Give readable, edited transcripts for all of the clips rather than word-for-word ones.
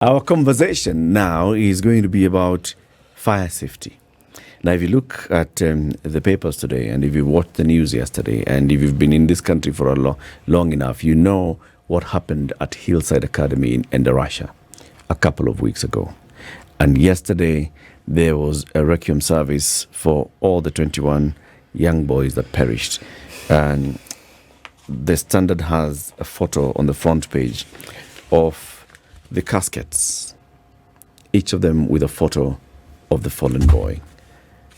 Our conversation now is going to be about fire safety. Now, if you look at the papers today, and if you watched the news yesterday, and if you've been in this country for long enough, you know what happened at Hillside Academy in Russia a couple of weeks ago. And yesterday, there was a requiem service for all the 21 young boys that perished. And the Standard has a photo on the front page of the caskets, each of them with a photo of the fallen boy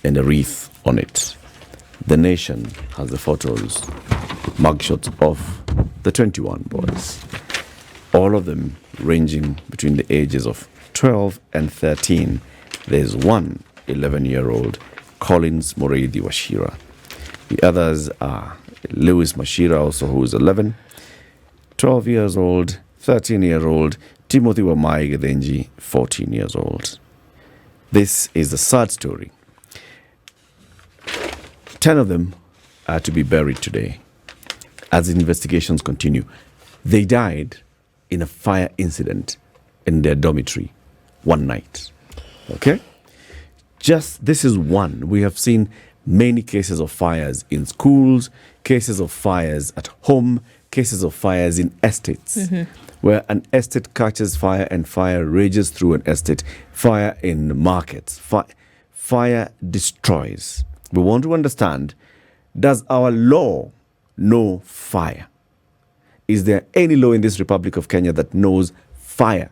and a wreath on it. The Nation has the photos, mugshots of the 21 boys, all of them ranging between the ages of 12 and 13. There's one 11-year-old, Collins Moreidi Washira. The others are Lewis Mashira, also who is 11, 12 years old, 13-year-old, Timothy Wamai Gedenji, 14 years old. This is the sad story. 10 of them are to be buried today as investigations continue. They died in a fire incident in their dormitory one night. Okay? Just this is one. We have seen many cases of fires in schools, cases of fires at home, cases of fires in estates, where an estate catches fire and fire rages through an estate, fire in markets, fire destroys. We want to understand, does our law know fire? Is there any law in this Republic of Kenya that knows fire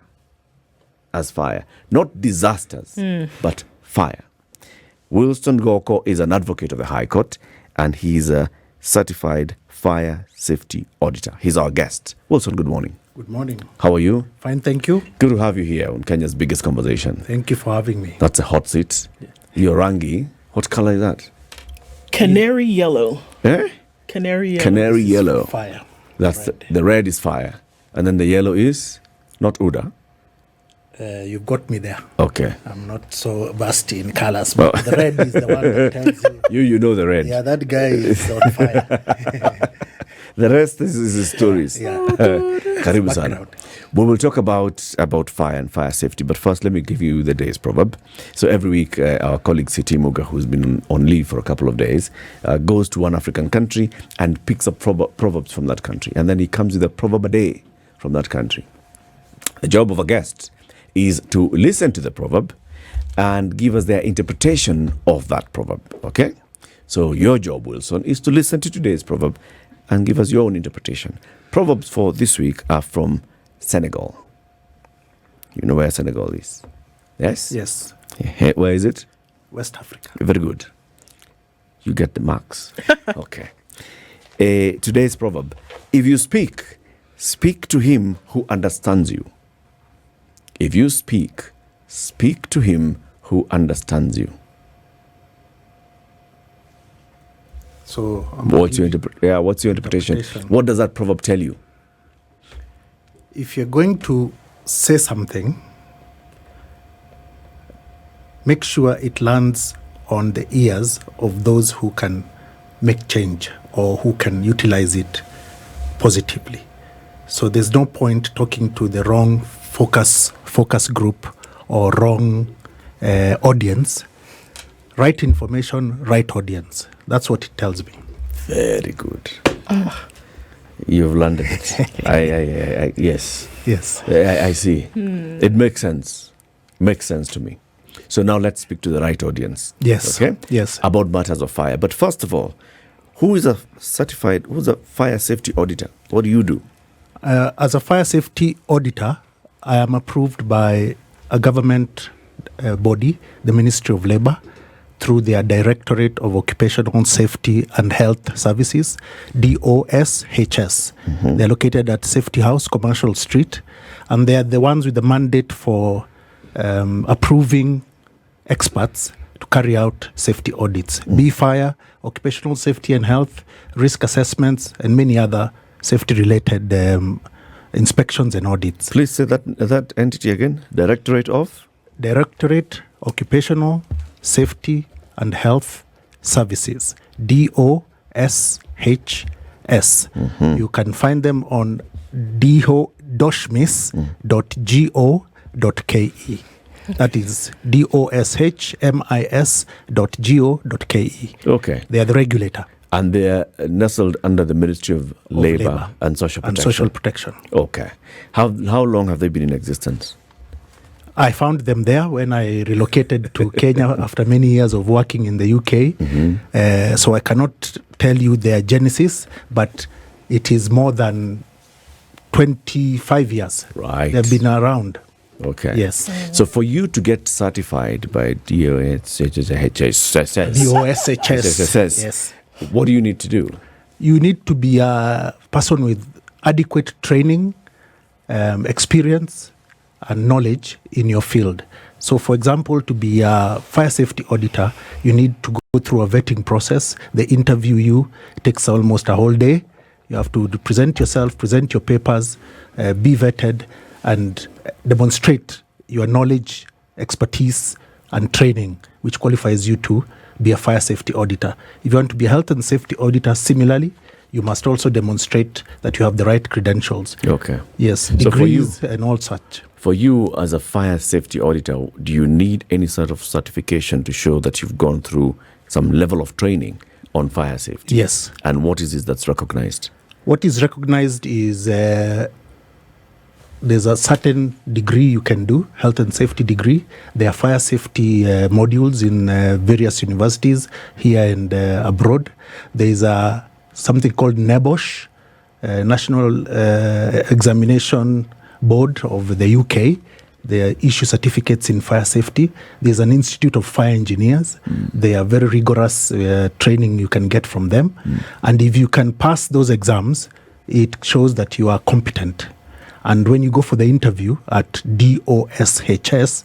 as fire? Not disasters, but fire. Wilson Goko is an advocate of the High Court, and he's a certified fire safety auditor. He's our guest. Wilson, good morning. Good morning. How are you? Fine, thank you. Good to have you here on Kenya's biggest conversation. Thank you for having me. That's a hot seat. Yeah. Your rangi, what color is that? Canary yellow. Eh? Canary yellow. Canary yellow. Fire. That's Red. the red is fire. And then the yellow is not Uda. You got me there. Okay. I'm not so versed in colors, but the red is the one that tells you. You know the red. Yeah, that guy is on fire. The rest is his stories. Yeah. Karibu sana. We will talk about fire and fire safety, but first let me give you the day's proverb. So every week, our colleague Muga, who's been on leave for a couple of days, goes to one African country and picks up proverbs from that country. And then he comes with a proverb a day from that country. The job of a guest is to listen to the proverb and give us their interpretation of that proverb. Okay? So your job, Wilson, is to listen to today's proverb and give us your own interpretation. Proverbs for this week are from Senegal. You know where Senegal is? Yes? Yes. Where is it? West Africa. Very good. You get the marks. Okay. Today's proverb. If you speak, speak to him who understands you. If you speak, speak to him who understands you. So, What's your interpretation? What does that proverb tell you? if you're going to say something, make sure it lands on the ears of those who can make change or who can utilize it positively. So there's no point talking to the wrong focus group or wrong audience. Right information, right audience. That's what it tells me. Very good. You've landed it. Yes. Yes. I see. It makes sense. Makes sense to me. So now let's speak to the right audience. Yes. Okay? Yes. About matters of fire. But first of all, who's a fire safety auditor? What do you do? As a fire safety auditor, I am approved by a government body, the Ministry of Labour, through their Directorate of Occupational Safety and Health Services, DOSHS. They're located at Safety House, Commercial Street, and they are the ones with the mandate for approving experts to carry out safety audits, be fire, occupational safety and health, risk assessments, and many other safety-related inspections and audits. Please say that entity again. Directorate of? Directorate Occupational Safety and Health Services, DOSHS. You can find them on doshmis.go.ke. That is doshmis.go.ke. Okay. They are the regulator. And they are nestled under the Ministry of Labour and Social Protection. And Social Protection. Okay. How long have they been in existence? I found them there when I relocated to Kenya after many years of working in the UK. So I cannot tell you their genesis, but it is more than 25 years. Right. They've been around. Okay. Yes. So for you to get certified by DOSHS, Yes. what do you need to do? You need to be a person with adequate training, experience, and knowledge in your field. So, for example, to be a fire safety auditor, you need to go through a vetting process. They interview you. It takes almost a whole day. You have to present yourself, present your papers, be vetted, and demonstrate your knowledge, expertise, and training, which qualifies you to be a fire safety auditor. If you want to be a health and safety auditor, similarly, you must also demonstrate that you have the right credentials. Okay. Yes, So for you, degrees and all such. For you as a fire safety auditor, do you need any sort of certification to show that you've gone through some level of training on fire safety? Yes. And what is it that's recognized? What is recognized is there's a certain degree you can do, health and safety degree. There are fire safety modules in various universities here and abroad. There is something called NEBOSH, National Examination Board of the UK. They issue certificates in fire safety. There's an Institute of Fire Engineers. They are very rigorous training you can get from them. And if you can pass those exams, it shows that you are competent. And when you go for the interview at DOSHS,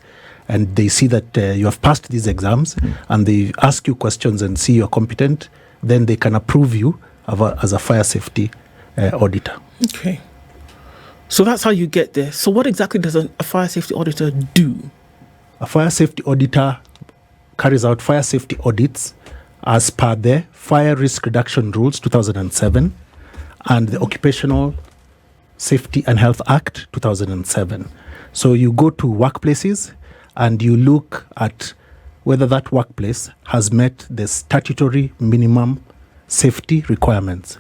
and they see that you have passed these exams, and they ask you questions and see you're competent, then they can approve you as a fire safety auditor. Okay. So that's how you get there. So what exactly does a fire safety auditor do? A fire safety auditor carries out fire safety audits as per the Fire Risk Reduction Rules 2007 and the Occupational Safety and Health Act 2007. So you go to workplaces and you look at whether that workplace has met the statutory minimum safety requirements.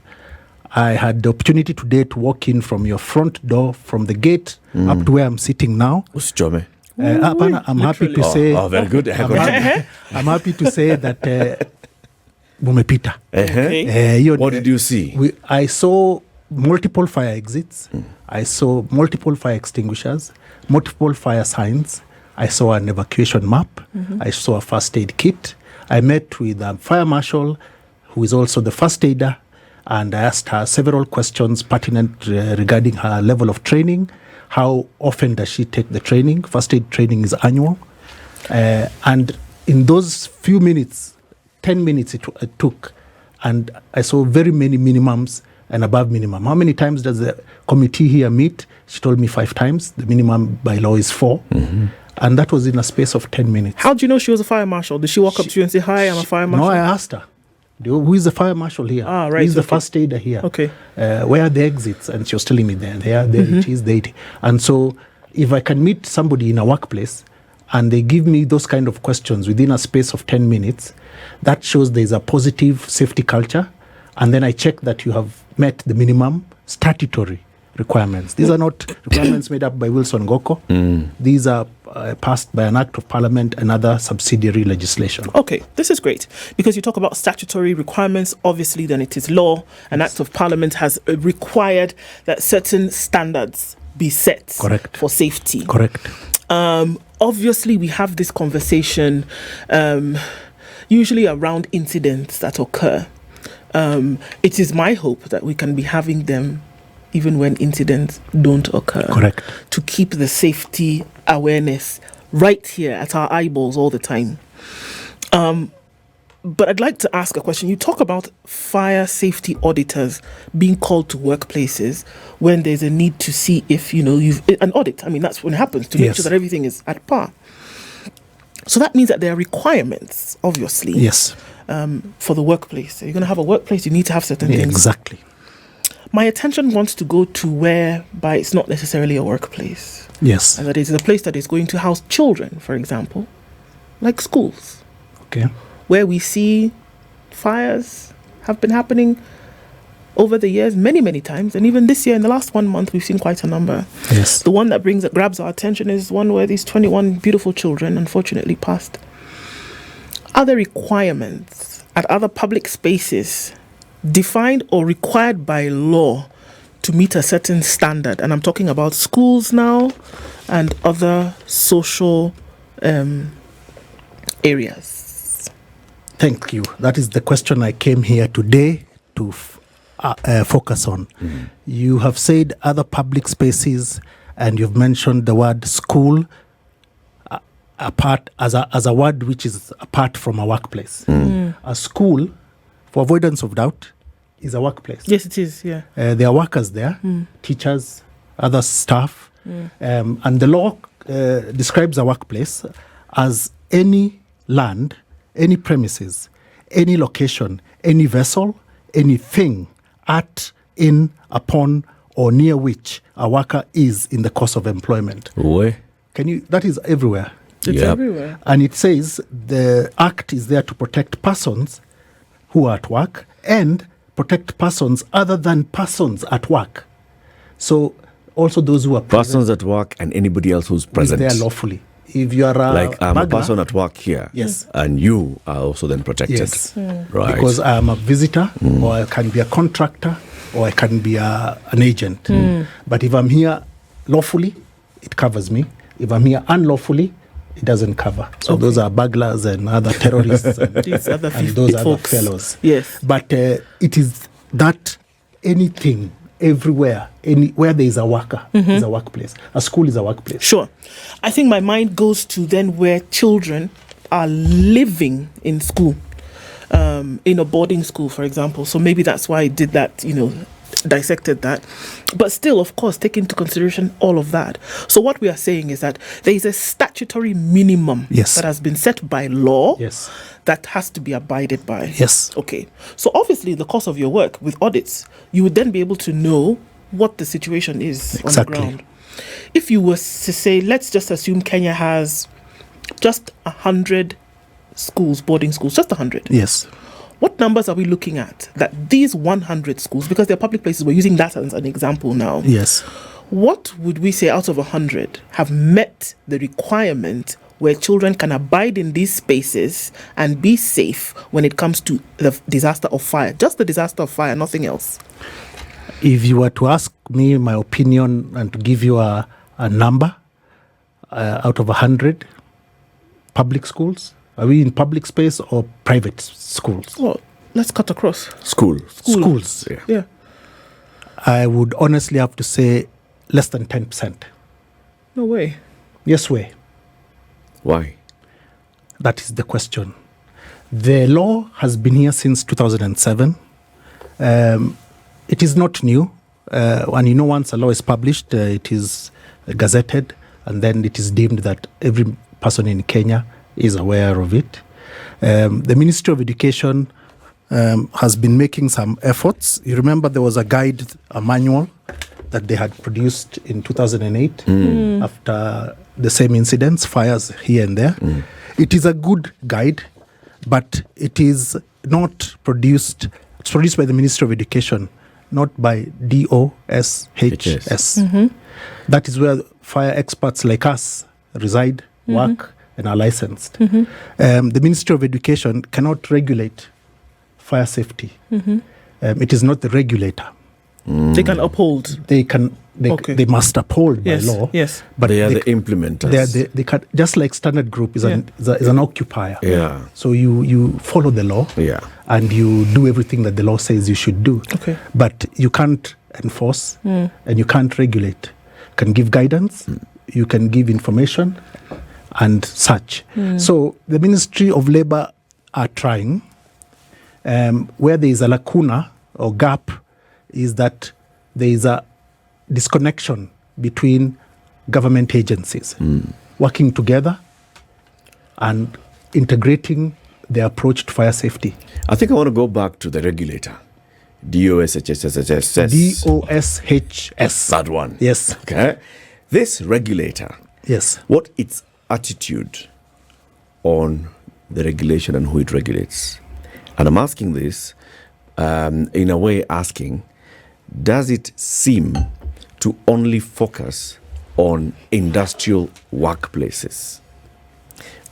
I had the opportunity today to walk in from your front door, from the gate up to where I'm sitting now. I'm happy to say. Oh, very good. I'm happy to say that Mumepita. What did you see? I saw multiple fire exits. I saw multiple fire extinguishers, multiple fire signs. I saw an evacuation map. I saw a first aid kit. I met with a fire marshal who is also the first aider, and I asked her several questions pertinent regarding her level of training. How often does she take the training? First aid training is annual. And in those few minutes, 10 minutes it took, and I saw very many minimums and above minimum. How many times does the committee here meet? She told me 5 times. The minimum by law is 4. And that was in a space of 10 minutes. How do you know she was a fire marshal? Did she walk up to you and say, "Hi, I'm a fire marshal"? No, I asked her. Who is the fire marshal here? Ah, right. Who is the first aider here? Okay. Where are the exits? And she was telling me there it is, there. And so if I can meet somebody in a workplace and they give me those kind of questions within a space of 10 minutes, that shows there's a positive safety culture. And then I check that you have met the minimum statutory requirements. These are not requirements made up by Wilson Goko. These are passed by an act of parliament and other subsidiary legislation. Okay, this is great because you talk about statutory requirements. Obviously, then it is law. An act of parliament has required that certain standards be set for safety. Correct. Obviously, we have this conversation usually around incidents that occur. It is my hope that we can be having them even when incidents don't occur. Correct. To keep the safety awareness right here at our eyeballs all the time. But I'd like to ask a question. You talk about fire safety auditors being called to workplaces when there's a need to see if, you've an audit. I mean, that's when it happens, to make sure that everything is at par. So that means that there are requirements, obviously, for the workplace. So you're going to have a workplace, you need to have certain things. Exactly. My attention wants to go to whereby it's not necessarily a workplace. Yes. And that is a place that is going to house children, for example, like schools. Okay. Where we see fires have been happening over the years many, many times. And even this year, in the last 1 month, we've seen quite a number. Yes. The one that grabs our attention is one where these 21 beautiful children unfortunately passed. Are there requirements at other public spaces defined or required by law to meet a certain standard? And I'm talking about schools now and other social areas. Thank you. That is the question I came here today to focus on. You have said other public spaces, and you've mentioned the word school apart as a word which is apart from a workplace. A school, for avoidance of doubt, is a workplace. Yes, it is. Yeah. There are workers there, teachers, other staff, and the law describes a workplace as any land, any premises, any location, any vessel, anything at, in, upon, or near which a worker is in the course of employment. Where? That is everywhere. It's everywhere. And it says the act is there to protect persons who are at work and protect persons other than persons at work. So also those who are Persons at work and anybody else who's present. Is there lawfully. If you are like I'm burglar, a person at work here, yes, and you are also then protected, yes, right? Because I am a visitor, or I can be a contractor, or I can be an agent. But if I'm here lawfully, it covers me. If I'm here unlawfully, it doesn't cover. So those are burglars and other terrorists and, these other and those folks. other fellows. Yes, but it is that anything, everywhere, where there is a worker is a workplace. A school is a workplace. Sure. I think my mind goes to then where children are living in school, in a boarding school, for example. So maybe that's why I did that, dissected that. But still, of course, take into consideration all of that. So what we are saying is that there is a statutory minimum Yes. that has been set by law Yes. that has to be abided by. Yes. Okay. So obviously, in the course of your work with audits, you would then be able to know what the situation is Exactly. on the ground. If you were to say, let's just assume Kenya has just 100 schools, boarding schools, just 100. Yes. What numbers are we looking at that these 100 schools, because they're public places, we're using that as an example now. Yes. What would we say out of 100 have met the requirement where children can abide in these spaces and be safe when it comes to the disaster of fire? Just the disaster of fire, nothing else. If you were to ask me my opinion and to give you a number out of 100 public schools, are we in public space or private schools? Well, let's cut across. Schools. Yeah. I would honestly have to say less than 10%. No way. Yes way. Why? That is the question. The law has been here since 2007. It is not new. And once a law is published, it is gazetted, and then it is deemed that every person in Kenya is aware of it. The Ministry of Education has been making some efforts. You remember there was a guide, a manual that they had produced in 2008 after the same incidents, fires here and there. It is a good guide, but it is not produced. It's produced by the Ministry of Education, not by DOSHS. That is where fire experts like us reside, work, and are licensed. The Ministry of Education cannot regulate fire safety. It is not the regulator. They can uphold. They must uphold by law. Yes. But they are the implementers. They can, just like Standard Group is an occupier. Yeah. So you follow the law. Yeah. And you do everything that the law says you should do. Okay. But you can't enforce and you can't regulate. You can give guidance, you can give information and such. So the Ministry of Labour are trying. Where there is a lacuna or gap is that there is a disconnection between government agencies working together and integrating their approach to fire safety. I think I want to go back to the regulator. DOSHS. DOSHS. That one. Yes. Okay. This regulator, Yes. what its attitude on the regulation and who it regulates. And I'm asking this in a way asking, does it seem to only focus on industrial workplaces?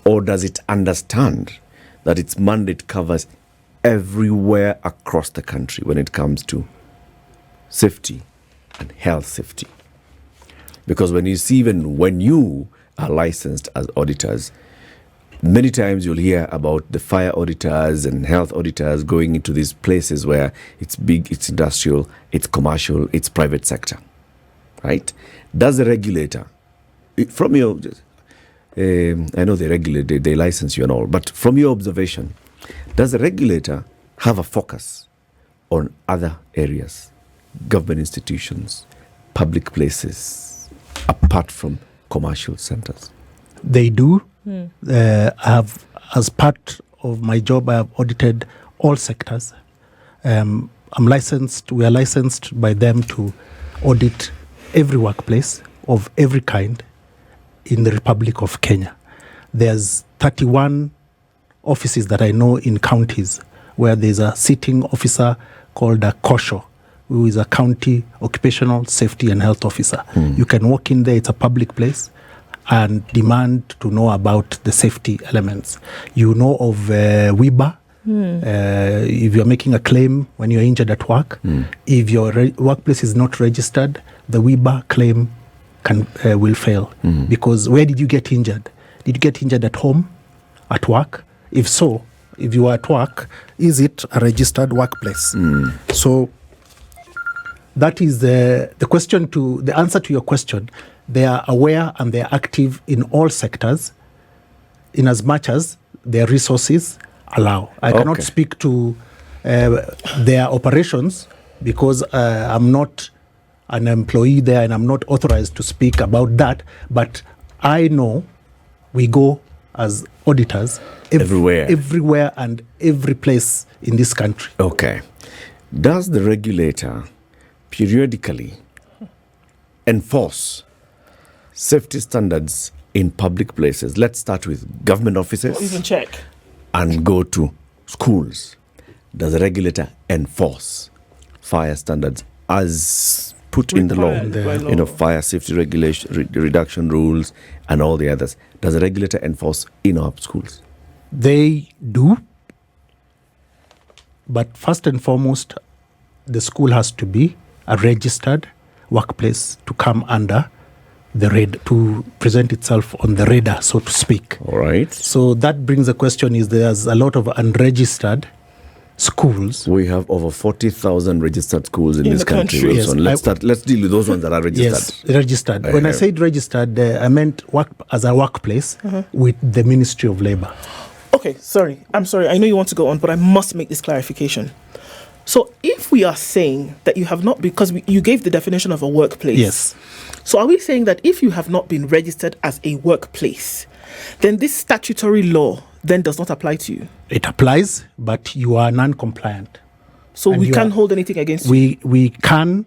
Or does it understand that its mandate covers everywhere across the country when it comes to safety and health safety? Because when you are licensed as auditors, many times you'll hear about the fire auditors and health auditors going into these places where it's big, it's industrial, it's commercial, it's private sector, right? Does the regulator, from your, I know they regulate, they license you and all, but from your observation, does the regulator have a focus on other areas, government institutions, public places, apart from commercial centers? They do. I have, as part of my job, I have audited all sectors. I'm licensed. We are licensed by them to audit every workplace of every kind in the Republic of Kenya. There's 31 offices that I know in counties where there's a sitting officer called a Kosho, who is a county occupational safety and health officer. You can walk in there, it's a public place, and demand to know about the safety elements. You know of WIBA. If you're making a claim when you're injured at work, if your workplace is not registered, the WIBA claim will fail. Because where did you get injured? Did you get injured at home, at work? If so, if you are at work, is it a registered workplace? So that is the answer to your question. They are aware and they are active in all sectors in as much as their resources allow. I cannot speak to their operations because I'm not an employee there and I'm not authorized to speak about that. But I know we go as auditors everywhere and every place in this country. Okay. Does the regulator periodically enforce safety standards in public places? Let's start with government offices. Or even check. And go to schools. Does the regulator enforce fire standards as put in the law? Fire safety regulation, reduction rules, and all the others. Does the regulator enforce in our schools? They do. But first and foremost, the school has to be a registered workplace to come under the to present itself on the radar, so to speak. All right. So that brings the question: is there's a lot of unregistered schools? We have over 40,000 registered schools in this country. Wilson. Yes, let's deal with those ones that are registered. Yes, registered. When I said registered, I meant work as a workplace with the Ministry of Labour. Okay, I'm sorry. I know you want to go on, but I must make this clarification. So if we are saying that you have not, because you gave the definition of a workplace. Yes. So are we saying that if you have not been registered as a workplace, then this statutory law then does not apply to you? It applies, but you are non-compliant. So we can't hold anything against you? We can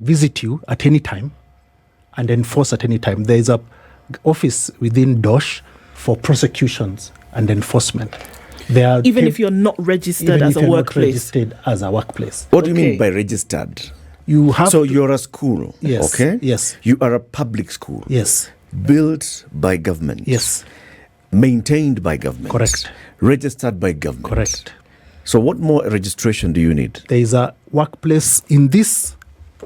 visit you at any time and enforce at any time. There is a office within DOSH for prosecutions and enforcement. Even if you're not registered as a workplace? What do you mean by registered? You're a school, yes, okay? Yes. You are a public school. Yes. Built by government. Yes. Maintained by government. Correct. Registered by government. Correct. So what more registration do you need? There is a workplace in this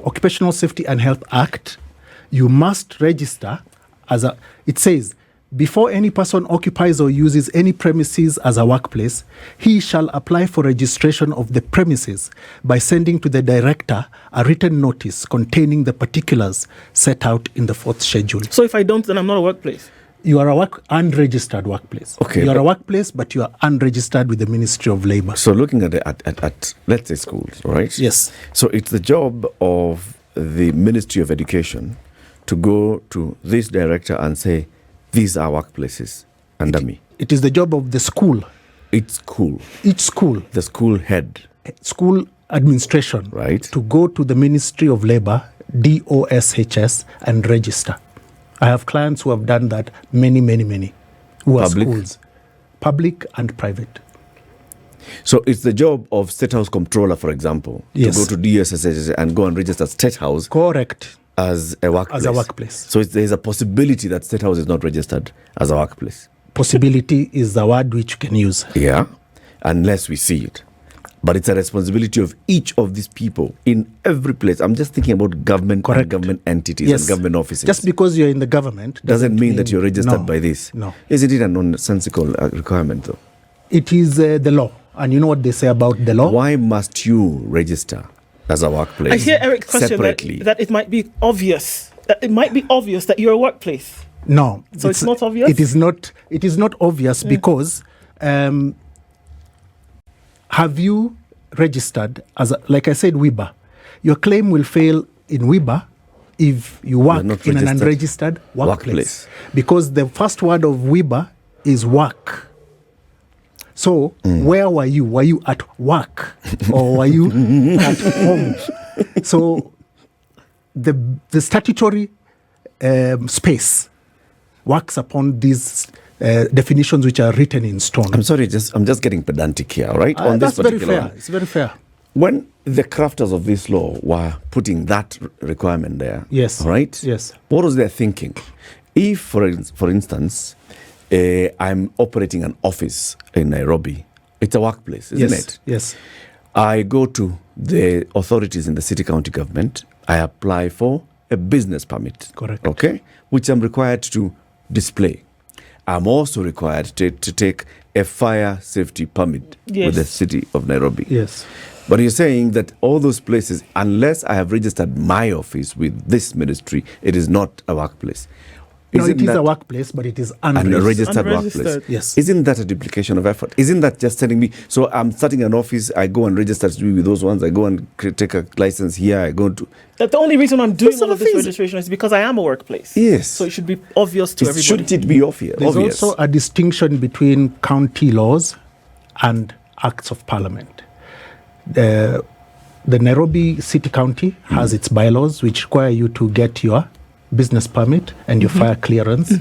Occupational Safety and Health Act. You must register it says, before any person occupies or uses any premises as a workplace, he shall apply for registration of the premises by sending to the director a written notice containing the particulars set out in the 4th schedule. So if I don't, then I'm not a workplace? You are unregistered workplace. Okay, you are a workplace, but you are unregistered with the Ministry of Labour. So looking at let's say schools, right? Yes. So it's the job of the Ministry of Education to go to this director and say, these are workplaces under me. It is the job of the school. Each school. The school head. School administration Right. to go to the Ministry of Labor, DOSHS, and register. I have clients who have done that, many, who are Public? schools, public and private. So it's the job of State House Comptroller, for example, Yes. to go to DSS and go and register State House Correct. as a workplace. As a workplace. So there's a possibility that State House is not registered as a workplace. Possibility is the word which you can use. Yeah, unless we see it. But it's a responsibility of each of these people in every place. I'm just thinking about government and Correct. government entities and government offices. Just because you're in the government doesn't mean that you're registered no, by this. No. Isn't it a nonsensical requirement, though? It is the law. And you know what they say about the law? Why must you register as a workplace I hear Eric's question separately? that it might be obvious. That it might be obvious that you're a workplace. No. So it's not obvious? It is not obvious because have you registered as, like I said, WIBA? Your claim will fail in WIBA if you work not in an registered unregistered workplace. workplace. Because the first word of WIBA is work. So where were you? Were you at work or were you at home? So the statutory space works upon these definitions which are written in stone. I'm sorry, I'm just getting pedantic here, right? On this That's very particular fair. one. It's very fair. When the crafters of this law were putting that requirement there, Yes. right? Yes. What was their thinking? If, for instance, I'm operating an office in Nairobi, it's a workplace, isn't it? Yes. I go to the authorities in the city county government, I apply for a business permit. Correct. Okay? Which I'm required to display. I'm also required to take a fire safety permit with the city of Nairobi. Yes. But you're saying that all those places, unless I have registered my office with this ministry, it is not a workplace. No, it is that a workplace, but it is an unregistered. unregistered Unregistered. workplace? Yes. Isn't that a duplication of effort? Isn't that just telling me, so I'm starting an office, I go and register to be with those ones, I go and take a license here, I go to... That the only reason I'm doing Those all are of the this things- registration is because I am a workplace. Yes. So it should be obvious to everybody. Shouldn't it be obvious? There's also a distinction between county laws and acts of parliament. The Nairobi City County has its bylaws which require you to get your business permit and your fire clearance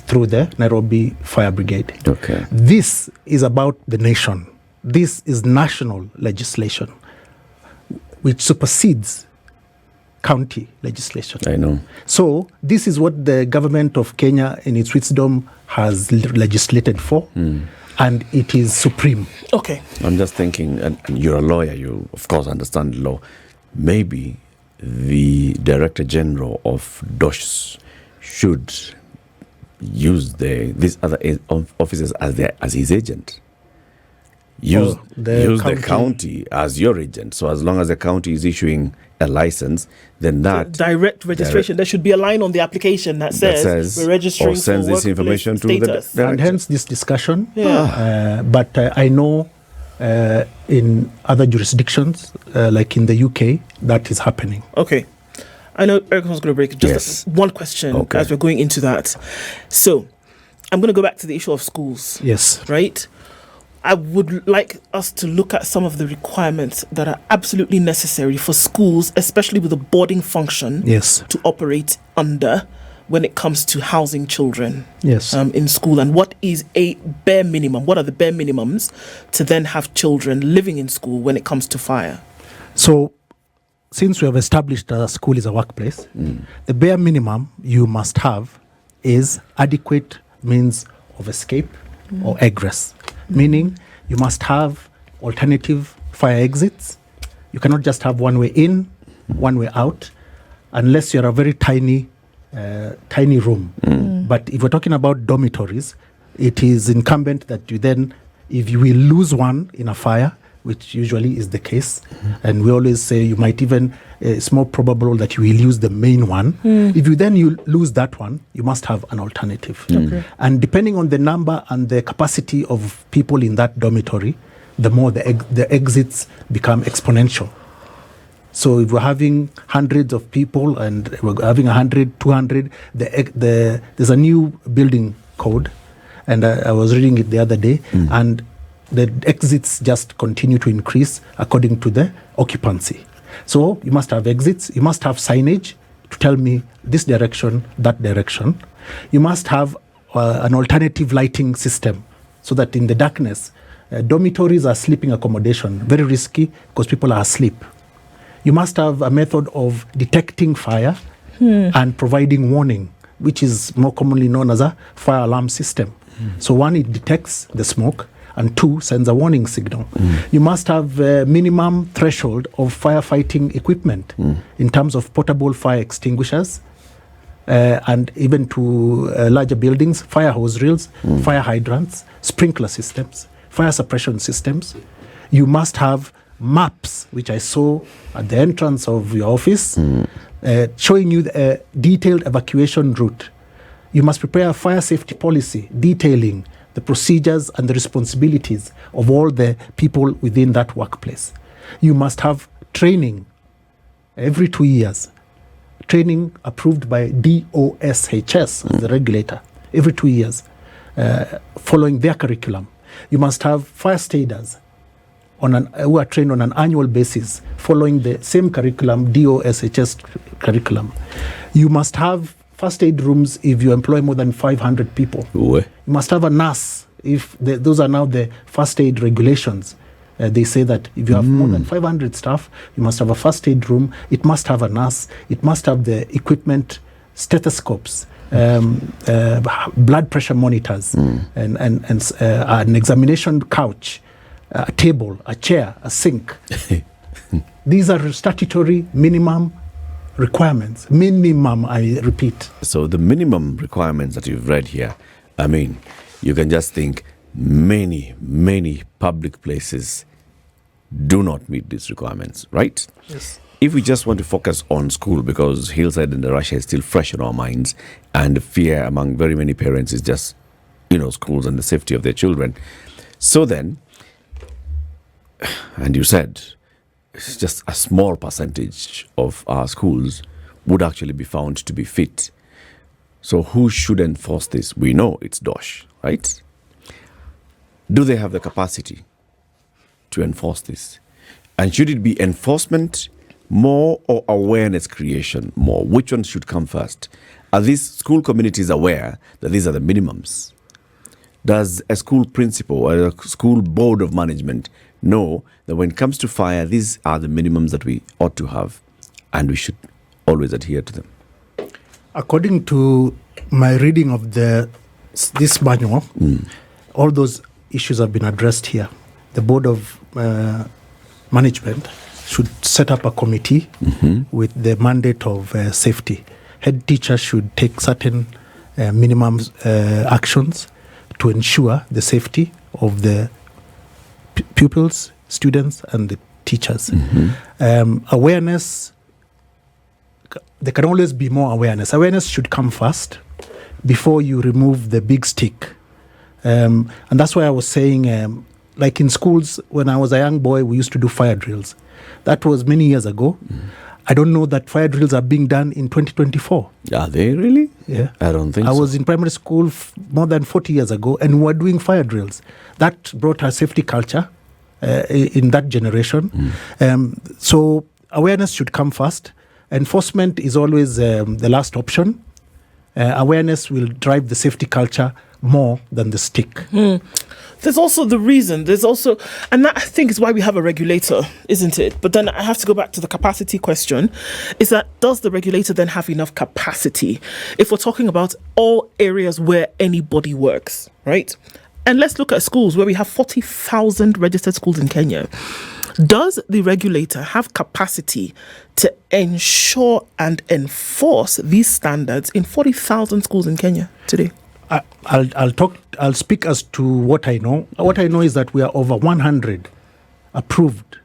through the Nairobi Fire Brigade. Okay. This is about the nation. This is national legislation which supersedes county legislation. I know. So this is what the government of Kenya in its wisdom has legislated for, and it is supreme. Okay. I'm just thinking, and you're a lawyer, you of course understand law. Maybe the Director General of DOSH should use these other officers as his agent. Use the county as your agent. So as long as the county is issuing a license, then that Direct registration. There should be a line on the application that says we're registering or sends for this information to status. the And hence this discussion. Yeah. But I know in other jurisdictions, like in the UK, that is happening. Okay. I know Eric was going to break just Yes. one question as we're going into that. So I'm going to go back to the issue of schools. Yes. Right? I would like us to look at some of the requirements that are absolutely necessary for schools, especially with a boarding function, Yes. to operate under when it comes to housing children Yes. in school. And what is a bare minimum? What are the bare minimums to then have children living in school when it comes to fire? So, since we have established that a school is a workplace, the bare minimum you must have is adequate means of escape or egress. Meaning, you must have alternative fire exits. You cannot just have one way in, one way out, unless you're a very tiny room. But if we're talking about dormitories, it is incumbent that you then, if you will lose one in a fire, which usually is the case, and we always say you might even, it's more probable that you will use the main one. If you lose that one, you must have an alternative. Okay. And depending on the number and the capacity of people in that dormitory, the more the exits become exponential. So if we're having hundreds of people and we're having 100, 200, there's a new building code, and I was reading it the other day, and the exits just continue to increase according to the occupancy. So you must have exits, you must have signage to tell me this direction, that direction. You must have an alternative lighting system so that in the darkness, dormitories are sleeping accommodation, very risky because people are asleep. You must have a method of detecting fire and providing warning, which is more commonly known as a fire alarm system. So one, it detects the smoke, and two, sends a warning signal. You must have a minimum threshold of firefighting equipment in terms of portable fire extinguishers, and even to larger buildings, fire hose reels, fire hydrants, sprinkler systems, fire suppression systems. You must have maps, which I saw at the entrance of your office, showing you a detailed evacuation route. You must prepare a fire safety policy detailing the procedures and the responsibilities of all the people within that workplace. You must have training every 2 years, training approved by DOSHS, the regulator, every 2 years, following their curriculum. You must have first aiders who are trained on an annual basis, following the same curriculum, DOSHS curriculum. You must have first aid rooms if you employ more than 500 people. You must have a nurse if those are now the first aid regulations. They say that if you have more than 500 staff, you must have a first aid room. It must have a nurse. It must have the equipment, stethoscopes, blood pressure monitors, and an examination couch, a table, a chair, a sink. These are statutory minimum requirements. Minimum, I repeat. So the minimum requirements that you've read here, I mean, you can just think many public places do not meet these requirements, right? Yes. If we just want to focus on school, because Hillside and Russia is still fresh in our minds, and the fear among very many parents is just, schools and the safety of their children. So then, and you said, it's just a small percentage of our schools would actually be found to be fit. So who should enforce this? We know it's DOSH, right? Do they have the capacity to enforce this? And should it be enforcement more or awareness creation more? Which one should come first? Are these school communities aware that these are the minimums? Does a school principal or a school board of management know that when it comes to fire, these are the minimums that we ought to have, and we should always adhere to them? According to my reading of this manual, all those issues have been addressed here. The board of management should set up a committee with the mandate of safety. Head teachers should take certain minimum actions to ensure the safety of the pupils, students, and the teachers. Awareness, there can always be more awareness. Awareness should come first before you remove the big stick. And that's why I was saying, like in schools, when I was a young boy, we used to do fire drills. That was many years ago. I don't know that fire drills are being done in 2024. Are they really? Yeah. I don't think I so. was in primary school more than 40 years ago, and we were doing fire drills. That brought a safety culture in that generation. So awareness should come first. Enforcement is always the last option. Awareness will drive the safety culture more than the stick. There's also the reason. And that I think is why we have a regulator, isn't it? But then I have to go back to the capacity question. Is that, does the regulator then have enough capacity? If we're talking about all areas where anybody works, right? And let's look at schools where we have 40,000 registered schools in Kenya. Does the regulator have capacity to ensure and enforce these standards in 40,000 schools in Kenya today? I'll speak as to what I know. What I know is that we are over 100 approved,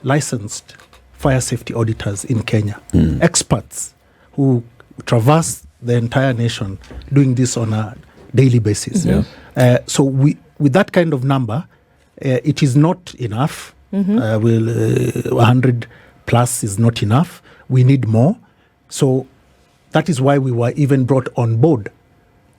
licensed fire safety auditors in Kenya. Experts who traverse the entire nation doing this on a daily basis. So with that kind of number, it is not enough. 100 plus is not enough. We need more. So that is why we were even brought on board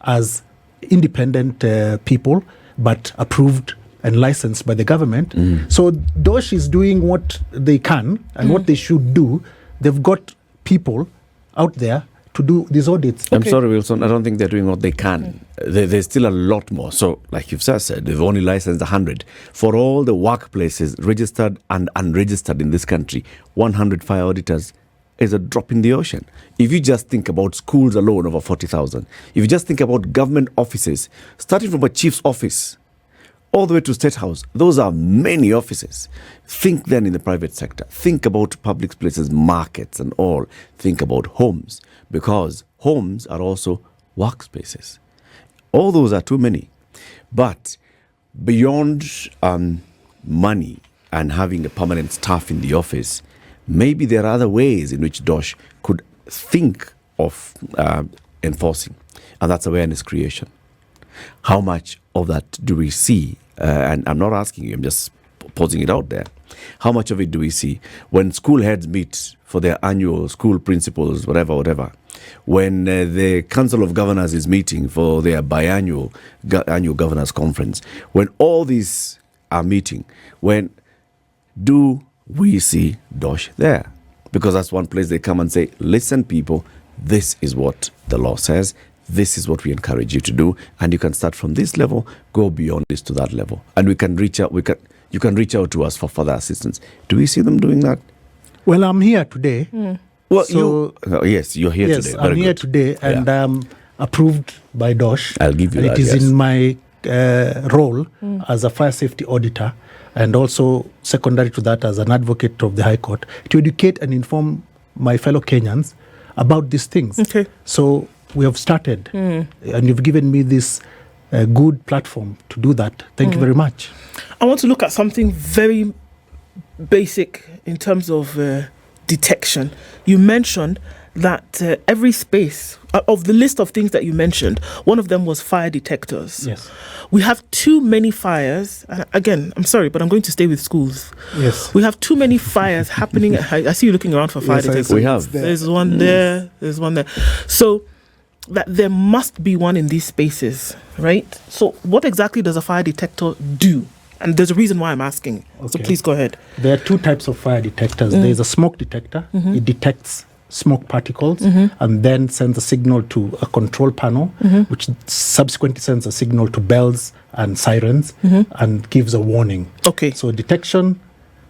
as independent people, but approved and licensed by the government. So DOSH is doing what they can and what they should do. They've got people out there to do these audits. I'm sorry, Wilson, I don't think they're doing what they can. There's still a lot more. So, like you've just said, they've only licensed 100. For all the workplaces registered and unregistered in this country, 100 fire auditors is a drop in the ocean. If you just think about schools alone, over 40,000. If you just think about government offices, starting from a chief's office all the way to State House, those are many offices. Think then in the private sector. Think about public places, markets and all. Think about homes, because homes are also workspaces. All those are too many. But beyond money and having a permanent staff in the office, maybe there are other ways in which DOSH could think of enforcing, and that's awareness creation. How much of that do we see? And I'm not asking you, I'm just posing it out there. How much of it do we see when school heads meet for their annual school principals, whatever, when the Council of Governors is meeting for their biannual annual governors conference, when all these are meeting, when do we see DOSH there? Because that's one place they come and say, listen people, this is what the law says, this is what we encourage you to do, and you can start from this level, go beyond this to that level, and we can reach out. You can reach out to us for further assistance. Do we see them doing that? Well, I'm here today. Well, So- yes, you're here Yes, today. I'm Very here good. today, and I'm approved by DOSH. I'll give you and that, it is yes. in my role as a fire safety auditor, and also secondary to that as an advocate of the High Court, to educate and inform my fellow Kenyans about these things. Okay. So we have started, and you've given me this good platform to do that. Thank you very much. I want to look at something very basic in terms of detection. You mentioned that every space of the list of things that you mentioned, one of them was fire detectors. Yes. We have too many fires. Again, I'm sorry, but I'm going to stay with schools. Yes. We have too many fires happening. I see you looking around for fire Yes, I detectors. see We have. it's there. There's one there. There's one there. So that there must be one in these spaces, right? So what exactly does a fire detector do? And there's a reason why I'm asking. So Okay. please go ahead. There are two types of fire detectors. There's a smoke detector. It detects smoke particles and then sends a signal to a control panel, which subsequently sends a signal to bells and sirens and gives a warning. Okay. So detection,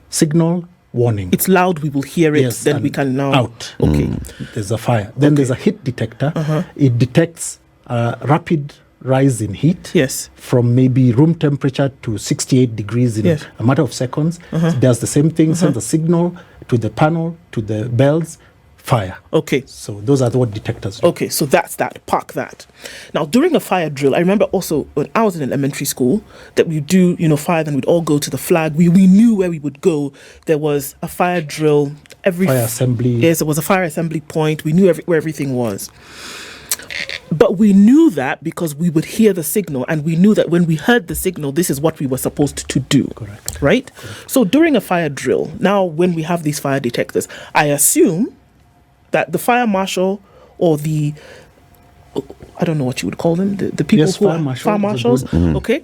signal, warning. It's loud, we will hear it, Yes, then and we can now... out. Okay. There's a fire. Then there's a heat detector. It detects a rapid rise in heat. Yes. From maybe room temperature to 68 degrees in Yes. a matter of seconds. It does the same thing, sends a signal to the panel, to the bells, fire. Okay. So those are what detectors do. Okay, so that's that. Park that. Now, during a fire drill, I remember also when I was in elementary school that we do, fire, then we'd all go to the flag. We knew where we would go. There was a fire drill. Fire assembly. Yes, there was a fire assembly point. We knew where everything was. But we knew that because we would hear the signal, and we knew that when we heard the signal, this is what we were supposed to do. Correct. Right? So during a fire drill, now when we have these fire detectors, I assume that the fire marshal or I don't know what you would call them, the people Yes, who fire are marshal fire is a marshals, good- okay,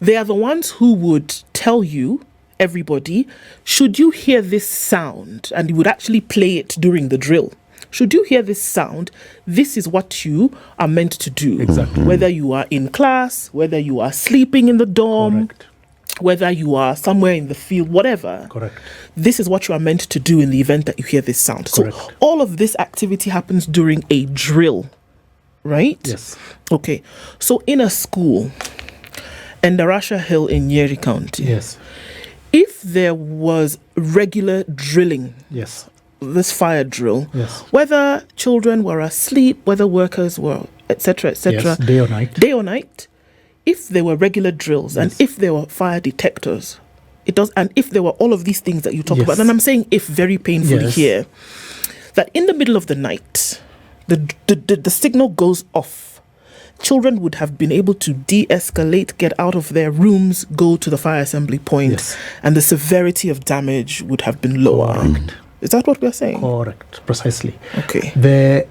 they are the ones who would tell you, everybody, should you hear this sound, and you would actually play it during the drill. Should you hear this sound, this is what you are meant to do. Exactly. Whether you are in class, whether you are sleeping in the dorm, Correct. whether you are somewhere in the field, whatever. Correct. This is what you are meant to do in the event that you hear this sound. So Correct. all of this activity happens during a drill, right? Yes. Okay. So in a school, Endarasha Hill in Nyeri County, Yes. if there was regular drilling, Yes. this fire drill, Yes. whether children were asleep, whether workers were, etc., etc., Yes. Day or night. day or night, if there were regular drills and Yes. if there were fire detectors, it does, and if there were all of these things that you talk Yes. about, and I'm saying if very painfully Yes. here, that in the middle of the night, the signal goes off. Children would have been able to de-escalate, get out of their rooms, go to the fire assembly point, Yes. and the severity of damage would have been lower. Correct. Is that what we're saying? Correct. Precisely. Okay. The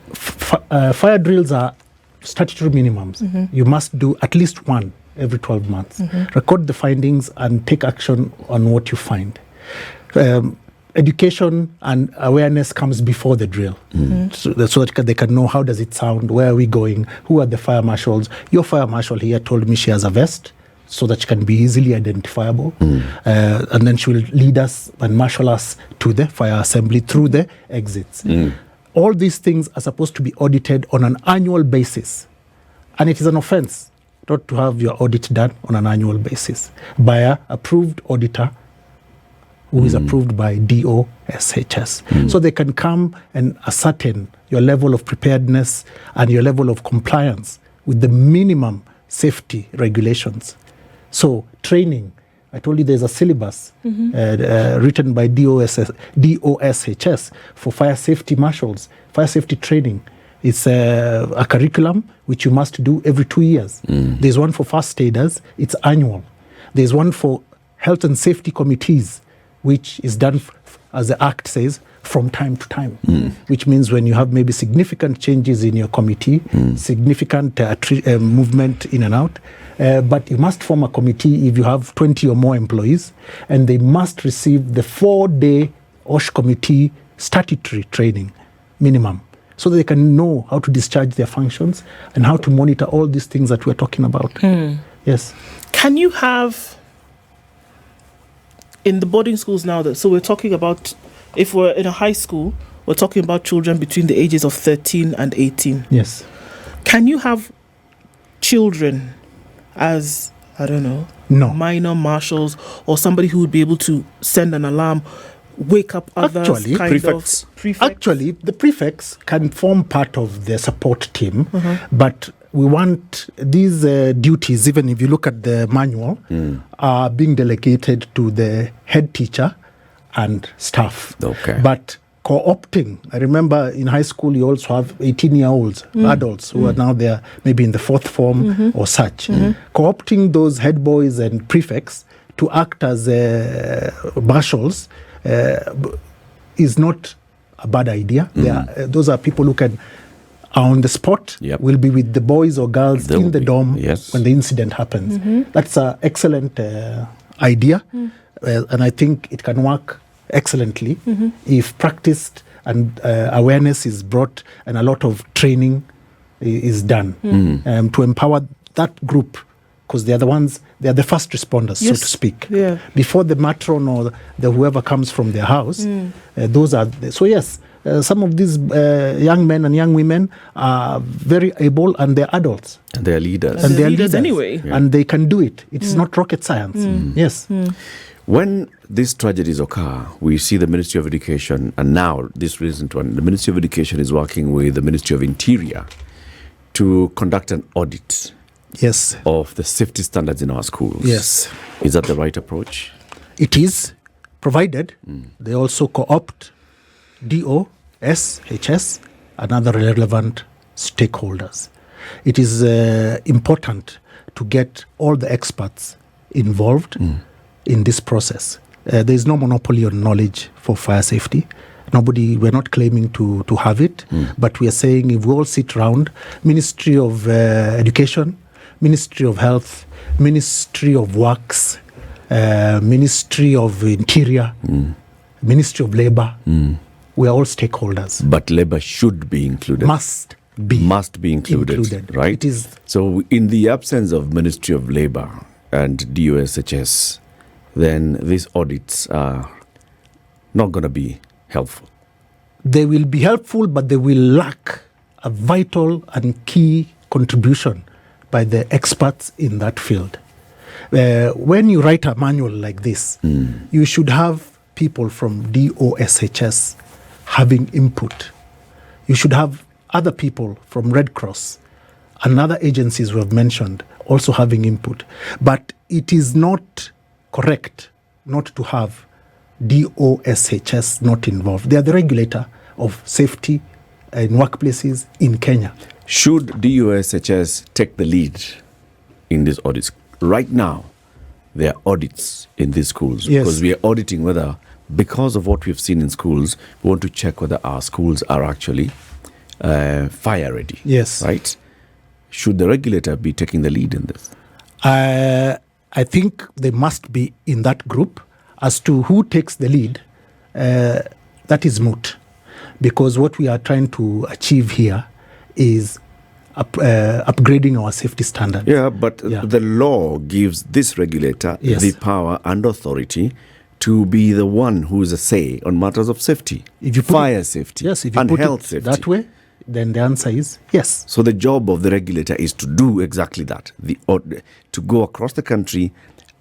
fire drills are statutory minimums. You must do at least one every 12 months. Record the findings and take action on what you find. Education and awareness comes before the drill. So that they can know how does it sound, where are we going, who are the fire marshals. Your fire marshal here told me she has a vest so that she can be easily identifiable. And then she will lead us and marshal us to the fire assembly through the exits. All these things are supposed to be audited on an annual basis. And it is an offense not to have your audit done on an annual basis by an approved auditor who is approved by DOSHS. So they can come and ascertain your level of preparedness and your level of compliance with the minimum safety regulations. So training, I told you there's a syllabus written by DOSHS for fire safety marshals, fire safety training. It's a curriculum which you must do every 2 years. There's one for first aiders, it's annual. There's one for health and safety committees, which is done, as the Act says, from time to time, which means when you have maybe significant changes in your committee, significant movement in and out, but you must form a committee if you have 20 or more employees, and they must receive the 4-day OSH committee statutory training minimum, so that they can know how to discharge their functions and how to monitor all these things that we're talking about. Yes. Can you have, in the boarding schools now, so we're talking about, if we're in a high school, we're talking about children between the ages of 13 and 18. Yes. Can you have children as, I don't know, No. minor marshals or somebody who would be able to send an alarm, wake up others? Actually, prefects. Actually, the prefects can form part of the support team, but we want these duties, even if you look at the manual, are being delegated to the head teacher and staff. Okay. But co-opting, I remember in high school you also have 18-year-olds, adults who are now there maybe in the fourth form or such. Co-opting those head boys and prefects to act as marshals is not a bad idea. Those are people who can, on the spot, will be with the boys or girls in the dorm when the incident happens. That's an excellent idea, and I think it can work excellently if practiced and awareness is brought and a lot of training is done to empower that group, because they're the first responders, so to speak. Before the matron or the whoever comes from their house, those are some of these young men and young women are very able, and they're adults. And they're leaders. And they're leaders anyway. And they can do it. It's not rocket science. Yes. When these tragedies occur, we see the Ministry of Education, and now this recent one, the Ministry of Education is working with the Ministry of Interior to conduct an audit of the safety standards in our schools. Yes. Is that the right approach? It is, provided they also co-opt DOSHS and other relevant stakeholders. It is important to get all the experts involved in this process. There is no monopoly on knowledge for fire safety. We're not claiming to have it, but we are saying if we all sit around, Ministry of Education, Ministry of Health, Ministry of Works, Ministry of Interior, Ministry of Labour, we are all stakeholders. But Labour should be included. Must be included. Right? It is. So in the absence of Ministry of Labour and DOSHS, then these audits are not going to be helpful. They will be helpful, but they will lack a vital and key contribution by the experts in that field. When you write a manual like this, you should have people from DOSHS having input. You should have other people from Red Cross and other agencies we have mentioned also having input. But it is not correct not to have DOSHS not involved. They are the regulator of safety in workplaces in Kenya. Should DOSHS take the lead in these audits? Right now, there are audits in these schools because we are auditing whether, because of what we've seen in schools, we want to check whether our schools are actually fire ready. Yes. Right? Should the regulator be taking the lead in this? I think they must be in that group. As to who takes the lead, that is moot, because what we are trying to achieve here is upgrading our safety standards. Yeah, but the law gives this regulator the power and authority to be the one who is a say on matters of safety, if you fire safety, if you and put health it safety. that way, then the answer is yes. So the job of the regulator is to do exactly that, to go across the country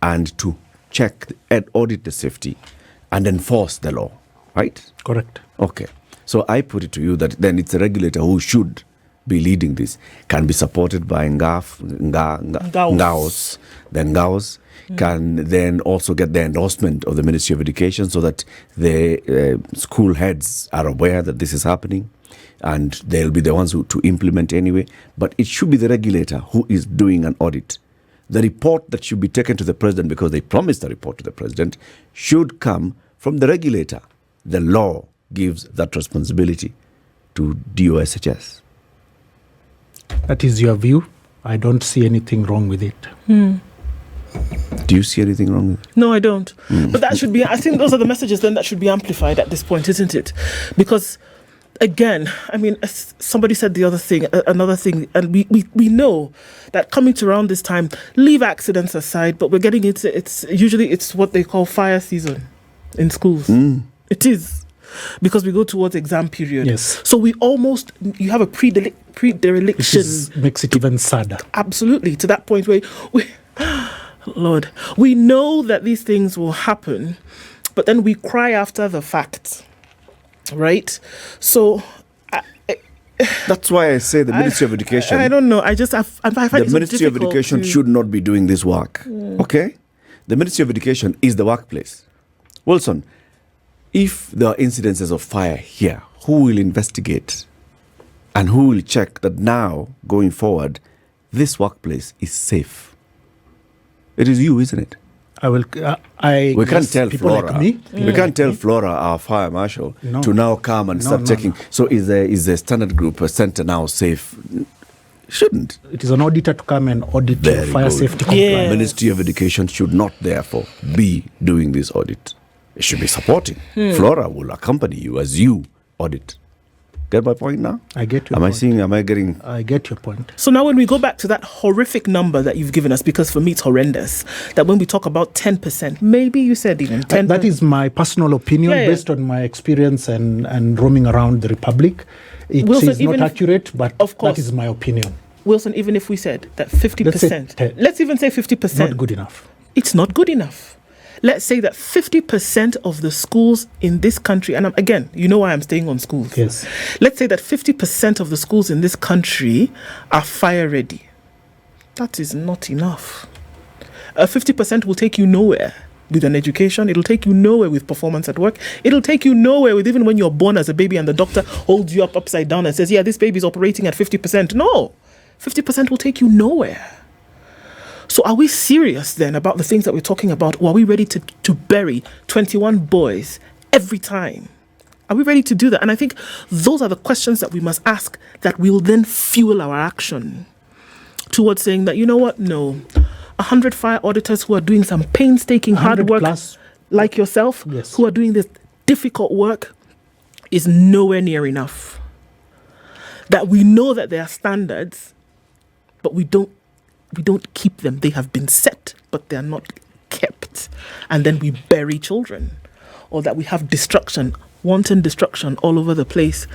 and to check and audit the safety and enforce the law, right? Correct. Okay. So I put it to you that then it's a regulator who should be leading this, can be supported by Ngaos. The Ngaos can then also get the endorsement of the Ministry of Education so that the school heads are aware that this is happening, and they'll be the ones to implement anyway. But it should be the regulator who is doing an audit. The report that should be taken to the president, because they promised the report to the president, should come from the regulator. The law gives that responsibility to DOSHS. That is your view. I don't see anything wrong with it. Do you see anything wrong with it? No, I don't. But that should be, I think those are the messages then that should be amplified at this point, isn't it? Because, again, I mean, somebody said the other thing, another thing, and we know that coming to around this time, leave accidents aside, but we're getting into, it's what they call fire season in schools. It is. Because we go towards exam period. Yes. So you have a pre-dereliction. This makes it even sadder. Absolutely. To that point where Lord, we know that these things will happen, but then we cry after the fact. Right? So that's why I say the Ministry of Education. I don't know. I find the Ministry of Education should not be doing this work. Okay? The Ministry of Education is the workplace. Wilson, if there are incidences of fire here, who will investigate and who will check that now, going forward, this workplace is safe? It is you, isn't it? We can't tell Flora. Like me, we can't tell Flora, our fire marshal, to now come and start checking. No. So is the standard group center now safe? Shouldn't. It is an auditor to come and audit fire safety compliance. Yes. Ministry of Education should not, therefore, be doing this audit. It should be supporting. Flora will accompany you as you audit. Get my point now? I get your point. I get your point. So now when we go back to that horrific number that you've given us, because for me it's horrendous, that when we talk about 10%, maybe you said even 10%. That is my personal opinion based on my experience and roaming around the Republic. It is not accurate, but of course, that is my opinion. Wilson, even if we said that 50%, let's even say 50%. Not good enough. It's not good enough. Let's say that 50% of the schools in this country, and again, you know why I'm staying on schools. Yes. Let's say that 50% of the schools in this country are fire ready. That is not enough. 50% will take you nowhere with an education. It'll take you nowhere with performance at work. It'll take you nowhere with even when you're born as a baby and the doctor holds you up upside down and says, yeah, this baby's operating at 50%. No, 50% will take you nowhere. So are we serious then about the things that we're talking about? Or are we ready to bury 21 boys every time? Are we ready to do that? And I think those are the questions that we must ask that will then fuel our action towards saying that, you know what, no, 100 fire auditors who are doing some painstaking hard work like yourself, who are doing this difficult work is nowhere near enough. That we know that there are standards, but we don't keep them. They have been set, but they are not kept. And then we bury children, or that we have wanton destruction all over the place.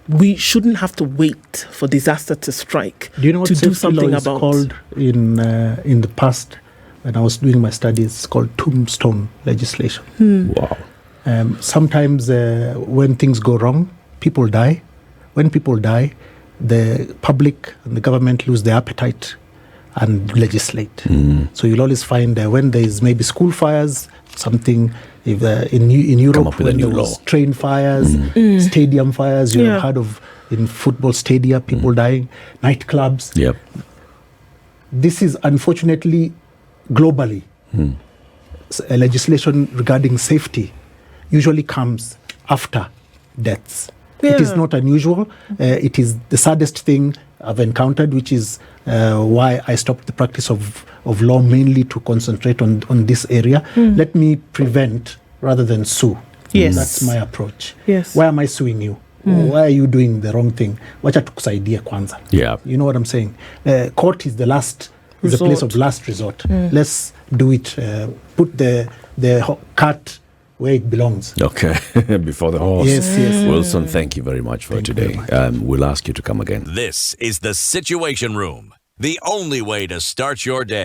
We shouldn't have to wait for disaster to strike to do something about. Called in the past, when I was doing my studies, it's called tombstone legislation. Wow. Sometimes when things go wrong, people die. When people die, the public and the government lose their appetite and legislate. So you'll always find when there is maybe school fires, something, if in Europe when there was train fires, stadium fires, you have heard of in football stadia, people dying, nightclubs. Yep. This is unfortunately globally. Legislation regarding safety usually comes after deaths. It is not unusual. It is the saddest thing I've encountered, which is why I stopped the practice of of law mainly to concentrate on this area. Let me prevent rather than sue. Yes. That's my approach. Yes. Why am I suing you? Why are you doing the wrong thing? Wacha tukusaidie kwanza. Yeah. You know what I'm saying? Court is the place of last resort. Let's do it. Put the cart where it belongs. Okay. Before the horse. Yes. Wilson, thank you very much for today. We'll ask you to come again. This is the Situation Room, the only way to start your day.